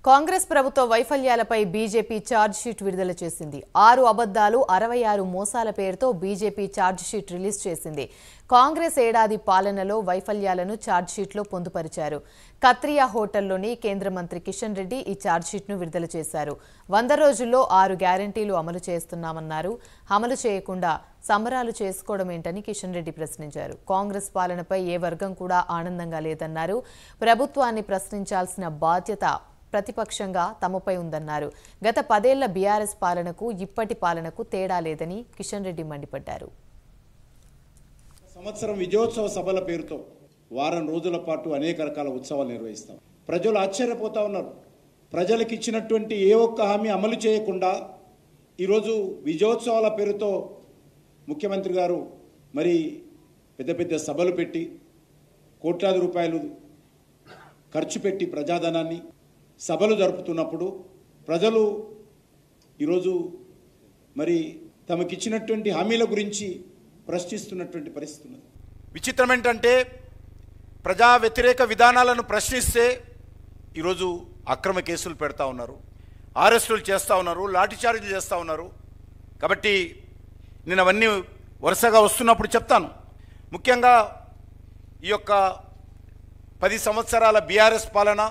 కాంగ్రెస్ ప్రభుత్వ వైఫల్యాలపై BJP charge sheet విడుదల చేసింది. 6 అబద్ధాలు 66 మోసాల పేరుతో బీజేపీ ఛార్జ్ షీట్ రిలీజ్ చేసింది. కాంగ్రెస్ ఏడాది పాలనలో వైఫల్యాలను ఛార్జ్ షీట్లో పొందుపరిచారు. కత్రియా హోటల్లోని కేంద్ర మంత్రి కిషన్ రెడ్డి ఈ ఛార్జ్ షీట్ను విడుదల చేశారు. 100 రోజుల్లో 6 గ్యారంటీలు అమలు చేస్తున్నామన్నారు. అమలు చేయకుండా సంబరాలు చేసుకోవడం ఏంటని కిషన్ రెడ్డి ప్రశ్నించారు. కాంగ్రెస్ పాలనపై ఏ వర్గం కూడా ఆనందంగా లేదన్నారు. ప్రభుత్వాన్ని ప్రశ్నించాల్సిన బాధ్యత ప్రతిపక్షంగా తమపై ఉందన్నారు. గత 10 ఏళ్ల బీఆర్ఎస్ పాలనకు ఇప్పటి పాలనకు తేడా లేదని కిషన్ రెడ్డి మండిపడ్డారు. సంవత్సరం విజయోత్సవ సభల పేరుతో వారం రోజుల పాటు అనేక రకాల ఉత్సవాలు నిర్వహిస్తాం. ప్రజలు ఆశ్చర్యపోతా ఉన్నారు. ప్రజలకు ఇచ్చినటువంటి ఏ ఒక్క హామీ అమలు చేయకుండా ఈరోజు విజయోత్సవాల పేరుతో ముఖ్యమంత్రి గారు మరి పెద్ద పెద్ద సభలు పెట్టి కోట్లాది రూపాయలు ఖర్చు పెట్టి ప్రజాధనాన్ని సభలు జరుపుతున్నప్పుడు ప్రజలు ఈరోజు మరి తమకిచ్చినటువంటి హామీల గురించి ప్రశ్నిస్తున్నటువంటి పరిస్థితి ఉన్నది. విచిత్రం ఏంటంటే ప్రజా వ్యతిరేక విధానాలను ప్రశ్నిస్తే ఈరోజు అక్రమ కేసులు పెడతా ఉన్నారు, అరెస్టులు చేస్తూ ఉన్నారు, లాఠీచార్జీలు చేస్తూ ఉన్నారు. కాబట్టి నేను అవన్నీ వరుసగా వస్తున్నప్పుడు చెప్తాను. ముఖ్యంగా ఈ యొక్క 10 సంవత్సరాల బీఆర్ఎస్ పాలన,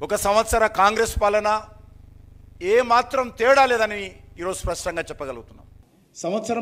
1 సంవత్సర కాంగ్రెస్ పాలన ఏ మాత్రం తేడా లేదని ఈరోజు స్పష్టంగా చెప్పగలుగుతున్నాం. సంవత్సరం